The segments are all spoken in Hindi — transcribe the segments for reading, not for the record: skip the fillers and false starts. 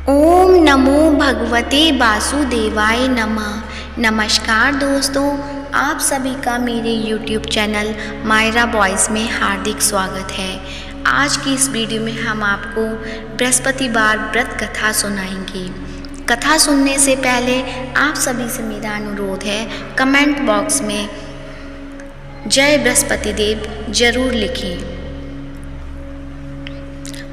ओम नमो भगवते वासुदेवाय नमः। नमस्कार दोस्तों, आप सभी का मेरे YouTube चैनल मायरा वॉइस में हार्दिक स्वागत है। आज की इस वीडियो में हम आपको बृहस्पतिवार व्रत कथा सुनाएंगे। कथा सुनने से पहले आप सभी से मेरा अनुरोध है, कमेंट बॉक्स में जय बृहस्पति देव जरूर लिखें।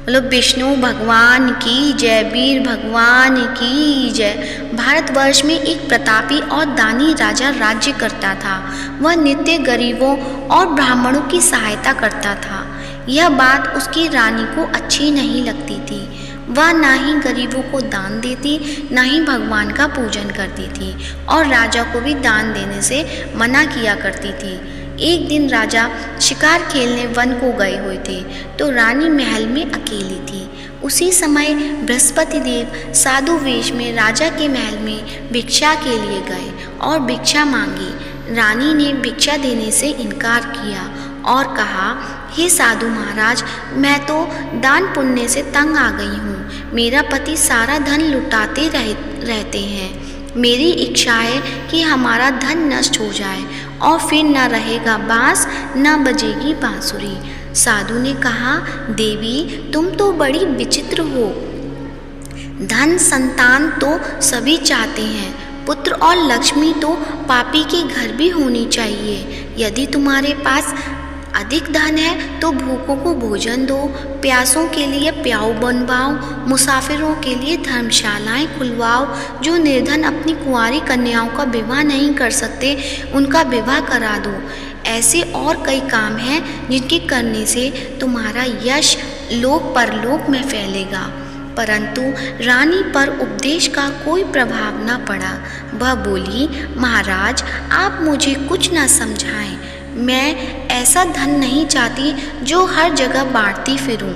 बोलो विष्णु भगवान की जय, वीर भगवान की जय। भारतवर्ष में एक प्रतापी और दानी राजा राज्य करता था। वह नित्य गरीबों और ब्राह्मणों की सहायता करता था। यह बात उसकी रानी को अच्छी नहीं लगती थी। वह ना ही गरीबों को दान देती, ना ही भगवान का पूजन करती थी और राजा को भी दान देने से मना किया करती थी। एक दिन राजा शिकार खेलने वन को गए हुए थे तो रानी महल में अकेली थी। उसी समय बृहस्पति देव साधु वेश में राजा के महल में भिक्षा के लिए गए और भिक्षा मांगी। रानी ने भिक्षा देने से इनकार किया और कहा, हे साधु महाराज, मैं तो दान पुण्य से तंग आ गई हूँ। मेरा पति सारा धन लुटाते रहते हैं। मेरी इच्छा है कि हमारा धन नष्ट हो जाए और फिर न रहेगा बांस, न बजेगी बांसुरी। साधु ने कहा, देवी तुम तो बड़ी विचित्र हो। धन संतान तो सभी चाहते हैं, पुत्र और लक्ष्मी तो पापी के घर भी होनी चाहिए। यदि तुम्हारे पास अधिक धन है तो भूखों को भोजन दो, प्यासों के लिए प्याऊ बनवाओ, मुसाफिरों के लिए धर्मशालाएं खुलवाओ। जो निर्धन अपनी कुंवारी कन्याओं का विवाह नहीं कर सकते, उनका विवाह करा दो। ऐसे और कई काम हैं जिनके करने से तुम्हारा यश लोक परलोक में फैलेगा। परंतु रानी पर उपदेश का कोई प्रभाव न पड़ा। वह बोली, महाराज आप मुझे कुछ न समझाएं। मैं ऐसा धन नहीं चाहती जो हर जगह बांटती फिरूं।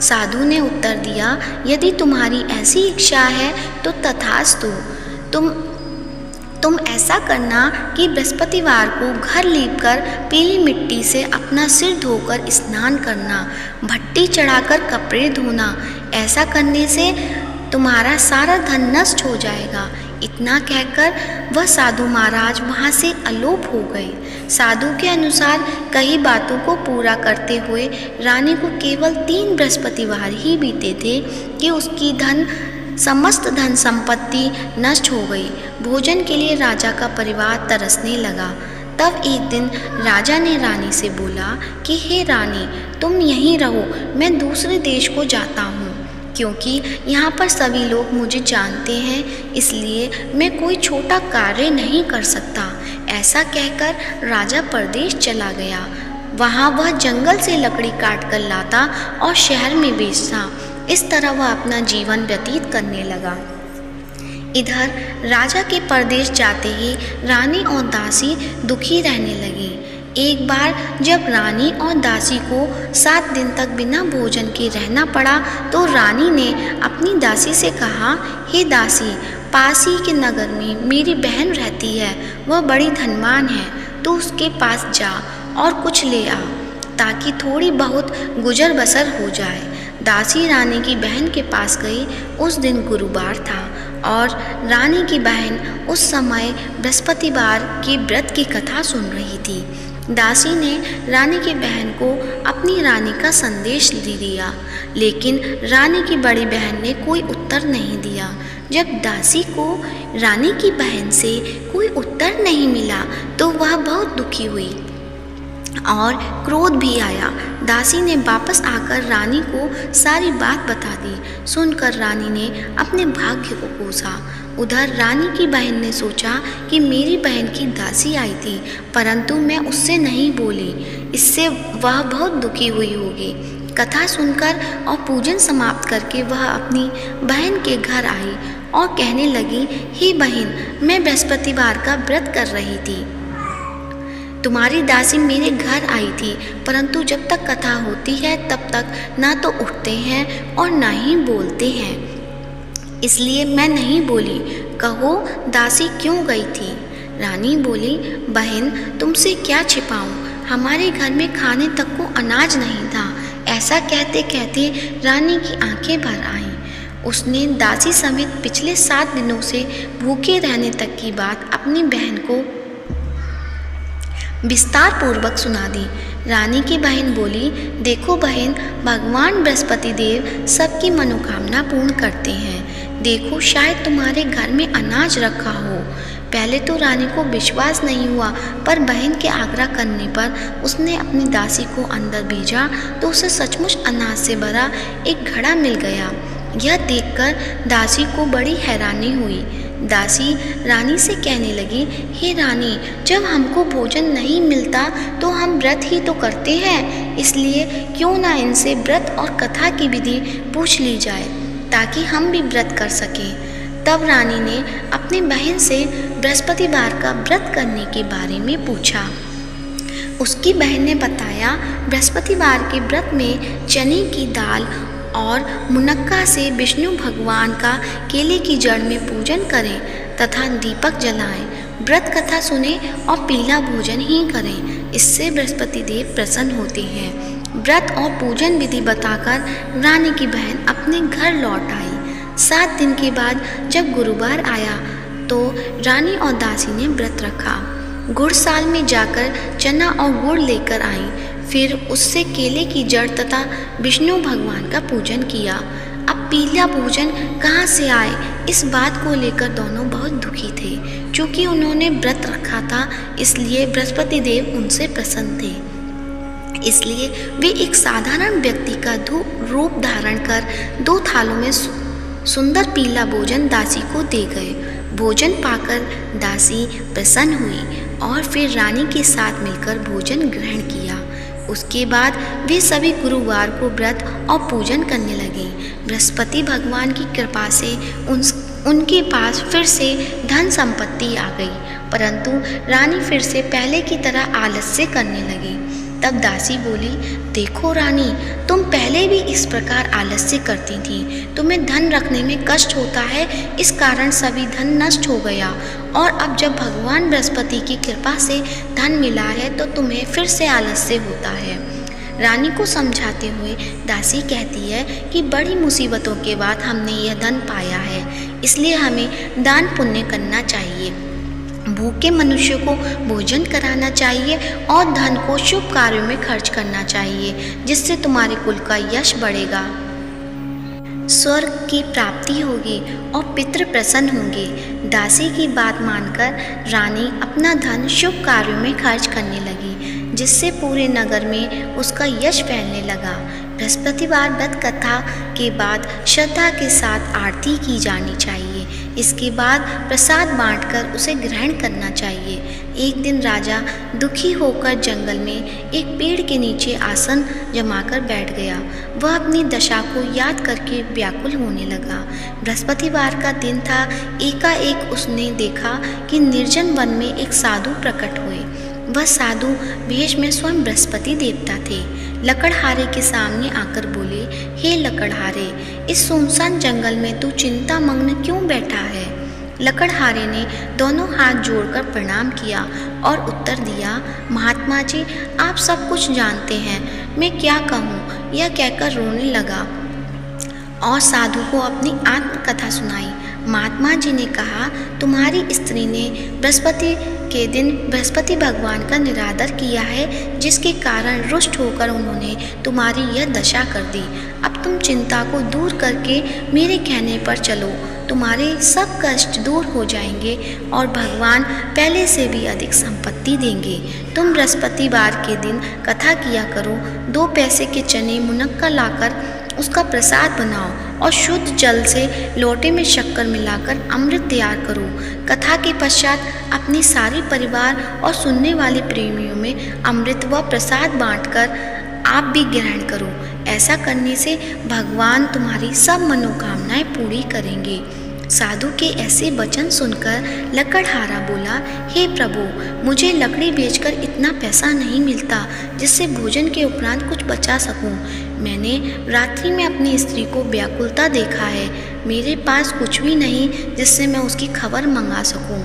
साधु ने उत्तर दिया, यदि तुम्हारी ऐसी इच्छा है तो तथास्तु। तुम ऐसा करना कि बृहस्पतिवार को घर लीपकर पीली मिट्टी से अपना सिर धोकर स्नान करना, भट्टी चढ़ाकर कपड़े धोना। ऐसा करने से तुम्हारा सारा धन नष्ट हो जाएगा। इतना कहकर वह साधु महाराज वहाँ से अलोप हो गए। साधु के अनुसार कई बातों को पूरा करते हुए रानी को केवल 3 बृहस्पतिवार ही बीते थे कि उसकी समस्त धन संपत्ति नष्ट हो गई। भोजन के लिए राजा का परिवार तरसने लगा। तब एक दिन राजा ने रानी से बोला कि हे रानी, तुम यहीं रहो, मैं दूसरे देश को जाता हूँ, क्योंकि यहाँ पर सभी लोग मुझे जानते हैं, इसलिए मैं कोई छोटा कार्य नहीं कर सकता। ऐसा कहकर राजा परदेश चला गया। वहाँ वह जंगल से लकड़ी काट कर लाता और शहर में बेचता। इस तरह वह अपना जीवन व्यतीत करने लगा। इधर राजा के परदेश जाते ही रानी और दासी दुखी रहने लगी। एक बार जब रानी और दासी को 7 दिन तक बिना भोजन के रहना पड़ा तो रानी ने अपनी दासी से कहा, हे दासी, पास ही के नगर में मेरी बहन रहती है, वह बड़ी धनवान है, तो उसके पास जा और कुछ ले आ ताकि थोड़ी बहुत गुजर बसर हो जाए। दासी रानी की बहन के पास गई। उस दिन गुरुवार था और रानी की बहन उस समय बृहस्पतिवार के व्रत की कथा सुन रही थी। दासी ने रानी की बहन को अपनी रानी का संदेश दे दिया, लेकिन रानी की बड़ी बहन ने कोई उत्तर नहीं दिया। जब दासी को रानी की बहन से कोई उत्तर नहीं मिला तो वह बहुत दुखी हुई और क्रोध भी आया। दासी ने वापस आकर रानी को सारी बात बता दी। सुनकर रानी ने अपने भाग्य को कोसा। उधर रानी की बहन ने सोचा कि मेरी बहन की दासी आई थी, परंतु मैं उससे नहीं बोली, इससे वह बहुत दुखी हुई होगी। कथा सुनकर और पूजन समाप्त करके वह अपनी बहन के घर आई और कहने लगी, हे बहन, मैं बृहस्पतिवार का व्रत कर रही थी। तुम्हारी दासी मेरे घर आई थी, परंतु जब तक कथा होती है तब तक ना तो उठते हैं और ना ही बोलते हैं, इसलिए मैं नहीं बोली। कहो दासी क्यों गई थी? रानी बोली, बहन तुमसे क्या छिपाऊं, हमारे घर में खाने तक को अनाज नहीं था। ऐसा कहते कहते रानी की आंखें भर आईं। उसने दासी समेत पिछले 7 दिनों से भूखे रहने तक की बात अपनी बहन को विस्तार पूर्वक सुना दी। रानी की बहन बोली, देखो बहन, भगवान बृहस्पति देव सबकी मनोकामना पूर्ण करते हैं। देखो, शायद तुम्हारे घर में अनाज रखा हो। पहले तो रानी को विश्वास नहीं हुआ, पर बहन के आग्रह करने पर उसने अपनी दासी को अंदर भेजा तो उसे सचमुच अनाज से भरा एक घड़ा मिल गया। यह देखकर दासी को बड़ी हैरानी हुई। दासी रानी से कहने लगी, हे रानी, जब हमको भोजन नहीं मिलता तो हम व्रत ही तो करते हैं, इसलिए क्यों ना इनसे व्रत और कथा की विधि पूछ ली जाए ताकि हम भी व्रत कर सकें। तब रानी ने अपनी बहन से बृहस्पतिवार का व्रत करने के बारे में पूछा। उसकी बहन ने बताया, बृहस्पतिवार के व्रत में चने की दाल और मुनक्का से विष्णु भगवान का केले की जड़ में पूजन करें तथा दीपक जलाएं, व्रत कथा सुने और पीला भोजन ही करें। इससे बृहस्पति देव प्रसन्न होते हैं। व्रत और पूजन विधि बताकर रानी की बहन अपने घर लौट आई। 7 दिन के बाद जब गुरुवार आया तो रानी और दासी ने व्रत रखा। गुड़साल में जाकर चना और गुड़ लेकर आई, फिर उससे केले की जड़ तथा विष्णु भगवान का पूजन किया। अब पीला भोजन कहाँ से आए, इस बात को लेकर दोनों बहुत दुखी थे। क्योंकि उन्होंने व्रत रखा था, इसलिए बृहस्पति देव उनसे प्रसन्न थे। इसलिए वे एक साधारण व्यक्ति का रूप धारण कर 2 थालों में सुंदर पीला भोजन दासी को दे गए। भोजन पाकर दासी प्रसन्न हुई और फिर रानी के साथ मिलकर भोजन ग्रहण किया। उसके बाद वे सभी गुरुवार को व्रत और पूजन करने लगे। बृहस्पति भगवान की कृपा से उनके पास फिर से धन संपत्ति आ गई, परंतु रानी फिर से पहले की तरह आलस्य करने लगी। तब दासी बोली, देखो रानी, तुम पहले भी इस प्रकार आलस्य करती थी। तुम्हें धन रखने में कष्ट होता है, इस कारण सभी धन नष्ट हो गया, और अब जब भगवान बृहस्पति की कृपा से धन मिला है तो तुम्हें फिर से आलस्य होता है। रानी को समझाते हुए दासी कहती है कि बड़ी मुसीबतों के बाद हमने यह धन पाया है, इसलिए हमें दान पुण्य करना चाहिए, भूखे मनुष्य को भोजन कराना चाहिए और धन को शुभ कार्यों में खर्च करना चाहिए, जिससे तुम्हारे कुल का यश बढ़ेगा, स्वर्ग की प्राप्ति होगी और पितृ प्रसन्न होंगे। दासी की बात मानकर रानी अपना धन शुभ कार्यों में खर्च करने लगी, जिससे पूरे नगर में उसका यश फैलने लगा। बृहस्पतिवार व्रत कथा के बाद श्रद्धा के साथ आरती की जानी चाहिए। इसके बाद प्रसाद बांटकर उसे ग्रहण करना चाहिए। एक दिन राजा दुखी होकर जंगल में एक पेड़ के नीचे आसन जमाकर बैठ गया। वह अपनी दशा को याद करके व्याकुल होने लगा। बृहस्पतिवार का दिन था। एकाएक उसने देखा कि निर्जन वन में एक साधु प्रकट हुए। वह साधु वेश में स्वयं बृहस्पति देवता थे। लकड़हारे के सामने आकर बोले, हे लकड़हारे, इस सुनसान जंगल में तू चिंता मग्न क्यों बैठा है? लकड़हारे ने दोनों हाथ जोड़कर प्रणाम किया और उत्तर दिया, महात्मा जी, आप सब कुछ जानते हैं, मैं क्या कहूँ? यह कहकर रोने लगा और साधु को अपनी आत्मकथा सुनाई। महात्मा जी ने कहा, तुम्हारी स्त्री ने बृहस्पति के दिन बृहस्पति भगवान का निरादर किया है, जिसके कारण रुष्ट होकर उन्होंने तुम्हारी यह दशा कर दी। अब तुम चिंता को दूर करके मेरे कहने पर चलो, तुम्हारे सब कष्ट दूर हो जाएंगे और भगवान पहले से भी अधिक संपत्ति देंगे। तुम बृहस्पतिवार के दिन कथा किया करो। 2 पैसे के चने मुनक्का लाकर उसका प्रसाद बनाओ और शुद्ध जल से लोटे में शक्कर मिलाकर अमृत तैयार करो। कथा के पश्चात अपने सारे परिवार और सुनने वाले प्रेमियों में अमृत व प्रसाद बांटकर आप भी ग्रहण करो। ऐसा करने से भगवान तुम्हारी सब मनोकामनाएं पूरी करेंगे। साधु के ऐसे वचन सुनकर लकड़हारा बोला, हे प्रभु, मुझे लकड़ी बेचकर इतना पैसा नहीं मिलता जिससे भोजन के उपरांत कुछ बचा सकूं। मैंने रात्रि में अपनी स्त्री को व्याकुलता देखा है। मेरे पास कुछ भी नहीं जिससे मैं उसकी खबर मंगा सकूं।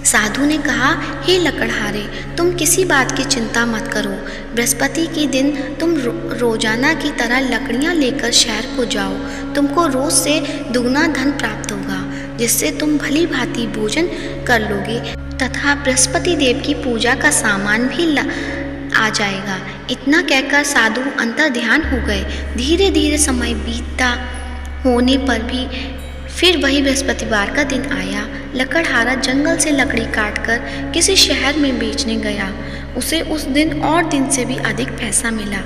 साधु ने कहा, हे लकड़हारे, तुम किसी बात की चिंता मत करो। बृहस्पति के दिन तुम रोजाना की तरह लकड़ियां लेकर शहर को जाओ। तुमको रोज से दुगना धन प्राप्त होगा, जिससे तुम भली भांति भोजन कर लोगे तथा बृहस्पति देव की पूजा का सामान भी आ जाएगा। इतना कहकर साधु अंतर ध्यान हो गए। धीरे धीरे समय बीतता होने पर भी फिर वही बृहस्पतिवार का दिन आया। लकड़हारा जंगल से लकड़ी काटकर किसी शहर में बेचने गया। उसे उस दिन और दिन से भी अधिक पैसा मिला।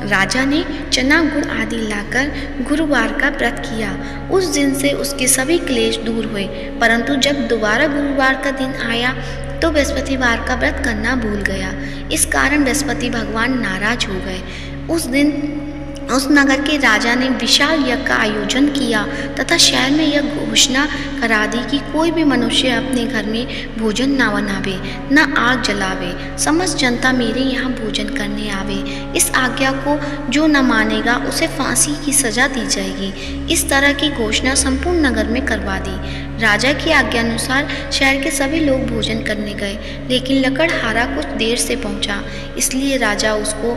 राजा ने चना गुड़ आदि लाकर गुरुवार का व्रत किया। उस दिन से उसके सभी क्लेश दूर हुए। परंतु जब दोबारा गुरुवार का दिन आया तो बृहस्पतिवार का व्रत करना भूल गया। इस कारण बृहस्पति भगवान नाराज हो गए। उस दिन उस नगर के राजा ने विशाल यज्ञ का आयोजन किया तथा शहर में यह घोषणा करा दी कि कोई भी मनुष्य अपने घर में भोजन न बनावे, न आग जलावे। समस्त जनता मेरे यहाँ भोजन करने आवे। इस आज्ञा को जो न मानेगा उसे फांसी की सजा दी जाएगी। इस तरह की घोषणा संपूर्ण नगर में करवा दी। राजा की आज्ञा अनुसार शहर के सभी लोग भोजन करने गए, लेकिन लकड़हारा कुछ देर से पहुंचा। इसलिए राजा उसको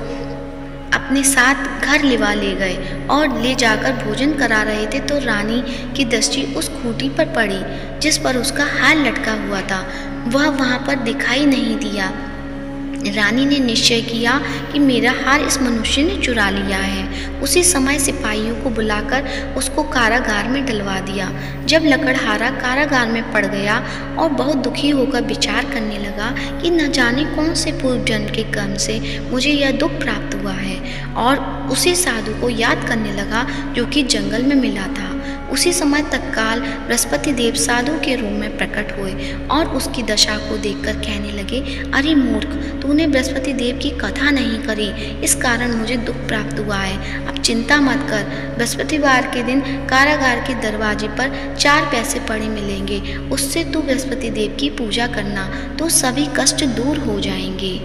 अपने साथ घर लिवा ले गए और ले जाकर भोजन करा रहे थे तो रानी की दृष्टि उस खूंटी पर पड़ी जिस पर उसका हार लटका हुआ था। वह वहां पर दिखाई नहीं दिया। रानी ने निश्चय किया कि मेरा हार इस मनुष्य ने चुरा लिया है। उसी समय सिपाहियों को बुलाकर उसको कारागार में डलवा दिया। जब लकड़हारा कारागार में पड़ गया और बहुत दुखी होकर विचार करने लगा कि न जाने कौन से पूर्व जन्म के कर्म से मुझे यह दुख प्राप्त हुआ है, और उसी साधु को याद करने लगा जो कि जंगल में मिला था। उसी समय तत्काल बृहस्पति देव साधु के रूप में प्रकट हुए और उसकी दशा को देखकर कहने लगे, अरे मूर्ख, तूने बृहस्पति देव की कथा नहीं करी, इस कारण मुझे दुख प्राप्त हुआ है। अब चिंता मत कर। बृहस्पतिवार के दिन कारागार के दरवाजे पर 4 पैसे पड़े मिलेंगे। उससे तू बृहस्पति देव की पूजा करना तो सभी कष्ट दूर हो जाएंगे।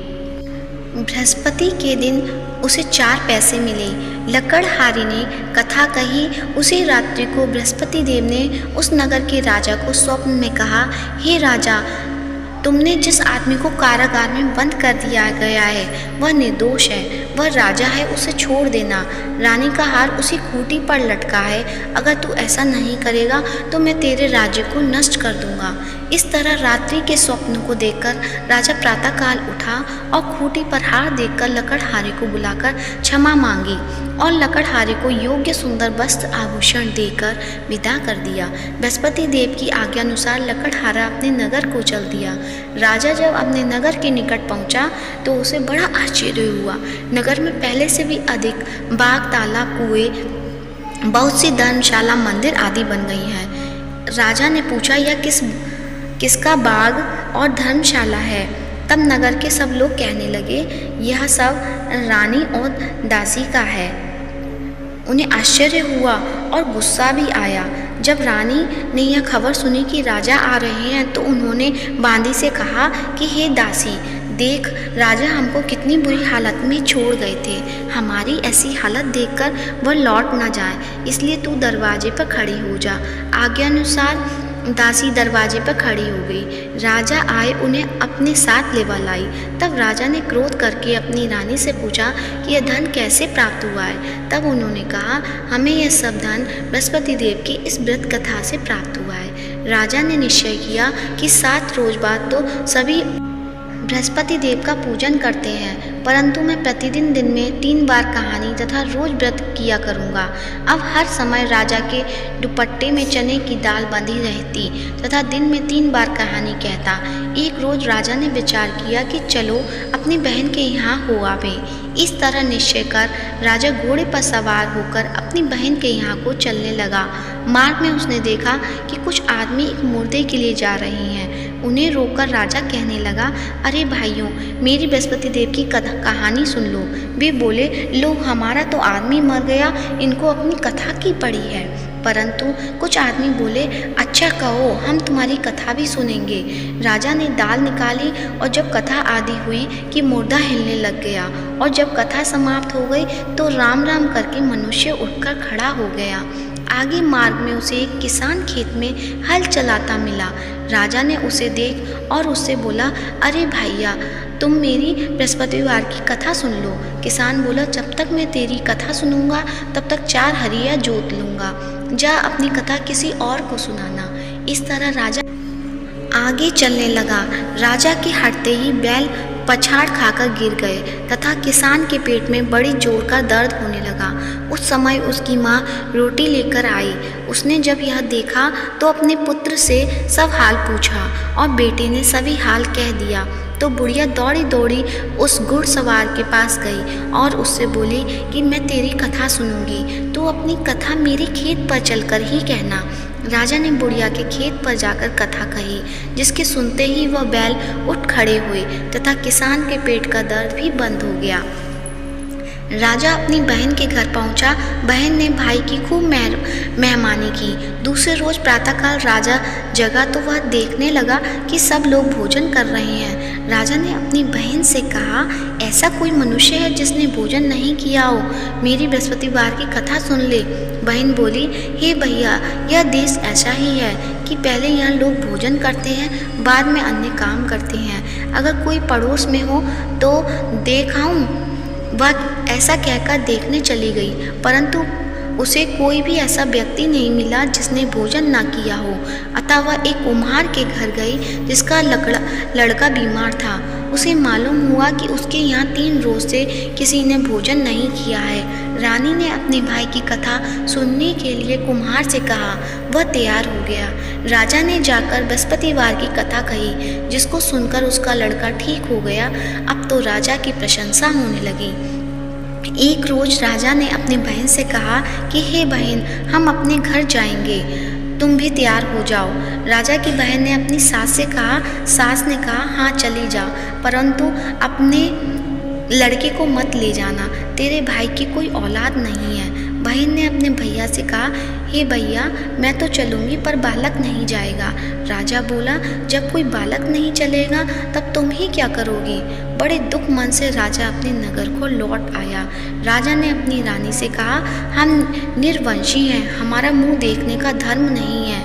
बृहस्पति के दिन उसे 4 पैसे मिले। लकड़हारे ने कथा कही। उसी रात्रि को बृहस्पति देव ने उस नगर के राजा को स्वप्न में कहा, हे राजा, तुमने जिस आदमी को कारागार में बंद कर दिया गया है वह निर्दोष है, वह राजा है, उसे छोड़ देना। रानी का हार उसी खूंटी पर लटका है। अगर तू ऐसा नहीं करेगा तो मैं तेरे राज्य को नष्ट कर दूंगा। इस तरह रात्रि के स्वप्न को देखकर राजा प्रातःकाल उठा और खूंटी पर हार देखकर लकड़हारे को बुलाकर क्षमा मांगी और लकड़हारे को योग्य सुंदर वस्त्र आभूषण देकर विदा कर दिया। बृहस्पति देव की आज्ञा अनुसार लकड़हारा अपने नगर को चल दिया। राजा जब अपने नगर के निकट पहुंचा तो उसे बड़ा आश्चर्य हुआ। नगर में पहले से भी अधिक बाग, तालाब, कुएं, बहुत सी धर्मशाला, मंदिर आदि बन गई हैं। राजा ने पूछा, यह किसका बाग और धर्मशाला है? तब नगर के सब लोग कहने लगे, यह सब रानी और दासी का है। उन्हें आश्चर्य हुआ और गुस्सा भी आया। जब रानी ने यह खबर सुनी कि राजा आ रहे हैं तो उन्होंने बांदी से कहा कि हे दासी, देख, राजा हमको कितनी बुरी हालत में छोड़ गए थे। हमारी ऐसी हालत देखकर वह लौट ना जाए, इसलिए तू दरवाजे पर खड़ी हो जा। आज्ञानुसार दासी दरवाजे पर खड़ी हो गई। राजा आए, उन्हें अपने साथ लेवा लाई। तब राजा ने क्रोध करके अपनी रानी से पूछा कि यह धन कैसे प्राप्त हुआ है। तब उन्होंने कहा, हमें यह सब धन बृहस्पति देव की इस व्रत कथा से प्राप्त हुआ है। राजा ने निश्चय किया कि 7 रोज बाद तो सभी बृहस्पति देव का पूजन करते हैं, परंतु मैं प्रतिदिन दिन में 3 बार कहानी तथा रोज व्रत किया करूँगा। अब हर समय राजा के दुपट्टे में चने की दाल बंधी रहती तथा दिन में 3 बार कहानी कहता। एक रोज राजा ने विचार किया कि चलो अपनी बहन के यहाँ हो आवे। इस तरह निश्चय कर राजा घोड़े पर सवार होकर अपनी बहन के यहाँ को चलने लगा। मार्ग में उसने देखा कि कुछ आदमी एक मुर्दे के लिए जा रहे हैं। उन्हें रोककर राजा कहने लगा, अरे भाइयों, मेरी बृहस्पति देव की कहानी सुन लो। वे बोले, लो, हमारा तो आदमी मर गया, इनको अपनी कथा की पड़ी है। परंतु कुछ आदमी बोले, अच्छा कहो, हम तुम्हारी कथा भी सुनेंगे। राजा ने दाल निकाली और जब कथा आदि हुई कि मुर्दा हिलने लग गया, और जब कथा समाप्त हो गई तो राम राम करके मनुष्य उठकर खड़ा हो गया। आगे मार्ग में उसे एक किसान खेत में हल चलाता मिला। राजा ने उसे देख और उससे बोला, अरे भैया, तुम मेरी बृहस्पतिवार की कथा सुन लो। किसान बोला, जब तक मैं तेरी कथा सुनूंगा तब तक 4 हरिया जोत लूँगा। जा अपनी कथा किसी और को सुनाना। इस तरह राजा आगे चलने लगा। राजा के हटते ही बैल पछाड़ खाकर गिर गए तथा किसान के पेट में बड़ी जोर का दर्द होने लगा। उस समय उसकी माँ रोटी लेकर आई। उसने जब यह देखा तो अपने पुत्र से सब हाल पूछा और बेटे ने सभी हाल कह दिया। तो बुढ़िया दौड़ी दौड़ी उस घुड़सवार के पास गई और उससे बोली कि मैं तेरी कथा सुनूंगी, तो अपनी कथा मेरे खेत पर चलकर ही कहना। राजा ने बुढ़िया के खेत पर जाकर कथा कही, जिसके सुनते ही वह बैल उठ खड़े हुए तथा किसान के पेट का दर्द भी बंद हो गया। राजा अपनी बहन के घर पहुंचा। बहन ने भाई की खूब मेहमानी की। दूसरे रोज प्रातःकाल राजा जगा तो वह देखने लगा कि सब लोग भोजन कर रहे हैं। राजा ने अपनी बहन से कहा, ऐसा कोई मनुष्य है जिसने भोजन नहीं किया हो? मेरी बृहस्पतिवार की कथा सुन ले। बहन बोली, हे भैया, यह देश ऐसा ही है कि पहले यहाँ लोग भोजन करते हैं, बाद में अन्य काम करते हैं। अगर कोई पड़ोस में हो तो देख आऊं। वह ऐसा कहकर देखने चली गई, परंतु उसे कोई भी ऐसा व्यक्ति नहीं मिला जिसने भोजन ना किया हो। अतः वह एक कुम्हार के घर गई जिसका लड़का बीमार था। उसे मालूम हुआ कि उसके यहाँ 3 रोज से किसी ने भोजन नहीं किया है। रानी ने अपने भाई की कथा सुनने के लिए कुम्हार से कहा। वह तैयार हो गया। राजा ने जाकर बृहस्पतिवार की कथा कही, जिसको सुनकर उसका लड़का ठीक हो गया। अब तो राजा की प्रशंसा होने लगी। एक रोज राजा ने अपनी बहन से कहा कि हे बहन, हम अपने घर जाएंगे, तुम भी तैयार हो जाओ। राजा की बहन ने अपनी सास से कहा। सास ने कहा, हाँ चली जाओ, परंतु अपने लड़के को मत ले जाना, तेरे भाई की कोई औलाद नहीं है। बहन ने अपने भैया से कहा, हे भैया, मैं तो चलूँगी पर बालक नहीं जाएगा। राजा बोला, जब कोई बालक नहीं चलेगा तब तुम ही क्या करोगी? बड़े दुख मन से राजा अपने नगर को लौट आया। राजा ने अपनी रानी से कहा, हम निर्वंशी हैं, हमारा मुंह देखने का धर्म नहीं है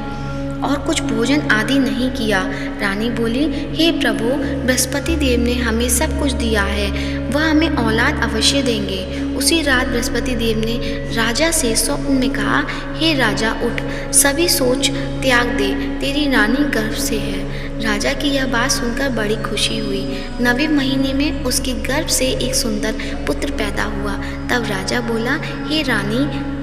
और कुछ भोजन आदि नहीं किया। रानी बोली, हे प्रभु, बृहस्पति देव ने हमें सब कुछ दिया है, वह हमें औलाद अवश्य देंगे। उसी रात बृहस्पति देव ने राजा से स्वप्न में कहा, हे राजा, उठ, सभी सोच त्याग दे, तेरी रानी गर्भ से है। राजा की यह बात सुनकर बड़ी खुशी हुई। 9वें महीने में उसके गर्भ से एक सुंदर पुत्र पैदा हुआ। तब राजा बोला, हे रानी,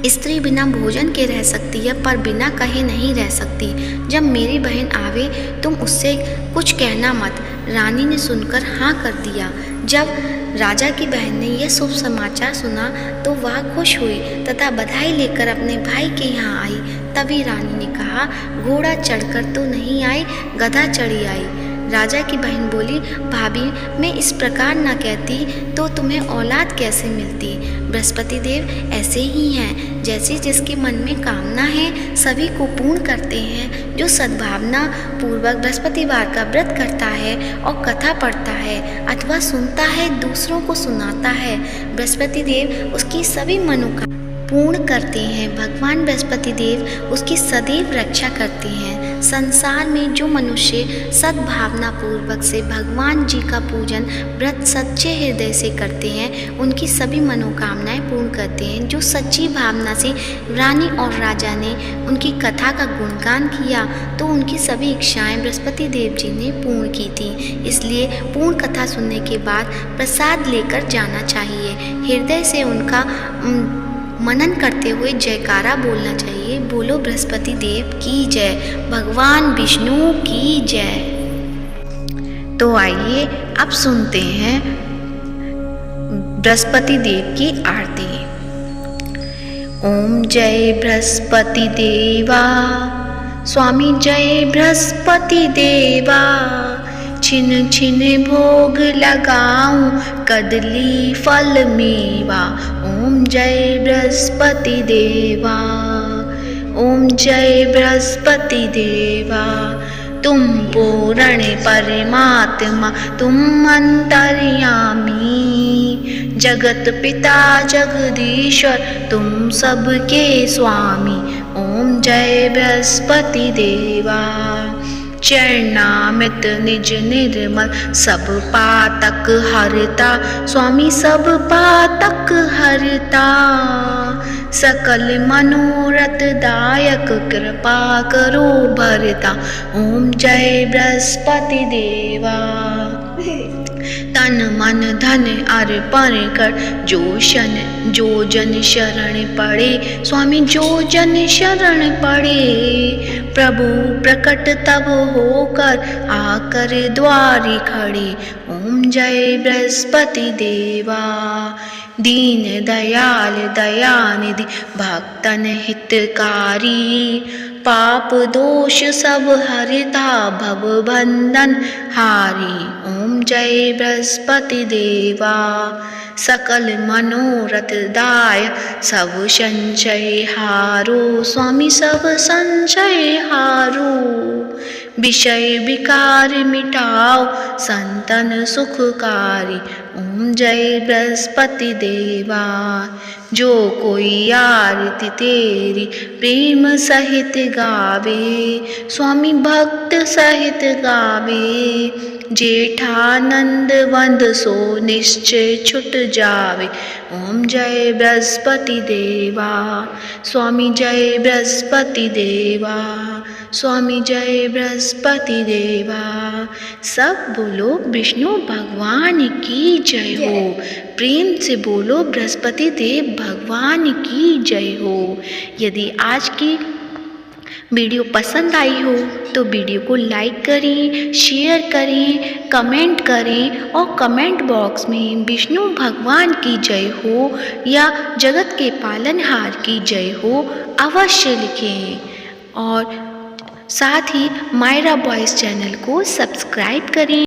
स्त्री बिना भोजन के रह सकती है पर बिना कहे नहीं रह सकती। जब मेरी बहन आवे तुम उससे कुछ कहना मत। रानी ने सुनकर हाँ कर दिया। जब राजा की बहन ने यह शुभ समाचार सुना तो वह खुश हुई तथा बधाई लेकर अपने भाई के यहाँ आई। तभी रानी ने कहा, घोड़ा चढ़कर तो नहीं आई, गधा चढ़ी आई। राजा की बहन बोली, भाभी, मैं इस प्रकार न कहती तो तुम्हें औलाद कैसे मिलती? बृहस्पति देव ऐसे ही हैं, जैसे जिसके मन में कामना है सभी को पूर्ण करते हैं। जो सद्भावना पूर्वक बृहस्पतिवार का व्रत करता है और कथा पढ़ता है अथवा सुनता है, दूसरों को सुनाता है, बृहस्पति देव उसकी सभी मनोकामना पूर्ण करते हैं। भगवान बृहस्पति देव उसकी सदैव रक्षा करते हैं। संसार में जो मनुष्य सद्भावना पूर्वक से भगवान जी का पूजन व्रत सच्चे हृदय से करते हैं, उनकी सभी मनोकामनाएं पूर्ण करते हैं। जो सच्ची भावना से रानी और राजा ने उनकी कथा का गुणगान किया तो उनकी सभी इच्छाएं बृहस्पति देव जी ने पूर्ण की थी। इसलिए पूर्ण कथा सुनने के बाद प्रसाद लेकर जाना चाहिए। हृदय से उनका मनन करते हुए जयकारा बोलना चाहिए। बोलो बृहस्पति देव की जय, भगवान विष्णु की जय। तो आइए अब सुनते हैं बृहस्पति देव की आरती। ओम जय बृहस्पति देवा, स्वामी जय बृहस्पति देवा। छिन छिन भोग लगाऊं, कदली फल मेवा। ओम जय बृहस्पति देवा, ओम जय बृहस्पति देवा। तुम पूर्ण परमात्मा, तुम अंतर्यामी। जगत पिता जगदीश्वर तुम सबके स्वामी, ओम जय बृहस्पति देवा। चरणामृत निज निर्मल सब पातक हरता, स्वामी सब पातक हरता। सकल मनोरथ दायक कृपा करो भरता, ओम जय बृहस्पति देवा। तन मन धन अर्पण कर जो जन शरण पड़े, स्वामी जो जन शरण पड़े। प्रभु प्रकट तब होकर आकर द्वारी खड़े, ओम जय बृहस्पति देवा। दीन दयाल दयानिधि भक्तन हितकारी, पाप दोष सब हरता भव बंधन हारी, ओम जय बृहस्पति देवा। सकल मनोरथ दाय सब संचय हारो, स्वामी सब संचय हारो। विषय विकार मिटाओ संतन सुखकारी, ओम जय बृहस्पति देवा। जो कोई आरती तेरी प्रेम सहित गावे, स्वामी भक्त सहित गावे। जेठानंद वंद सो निश्चय छुट जावे, ओम जय बृहस्पति देवा। स्वामी जय बृहस्पति देवा, स्वामी जय बृहस्पति देवा। सब बोलो विष्णु भगवान की जय हो। प्रेम से बोलो बृहस्पति देव भगवान की जय हो। यदि आज की वीडियो पसंद आई हो तो वीडियो को लाइक करें, शेयर करें, कमेंट करें और कमेंट बॉक्स में विष्णु भगवान की जय हो या जगत के पालनहार की जय हो अवश्य लिखें। और साथ ही मायरा बॉयज़ चैनल को सब्सक्राइब करें।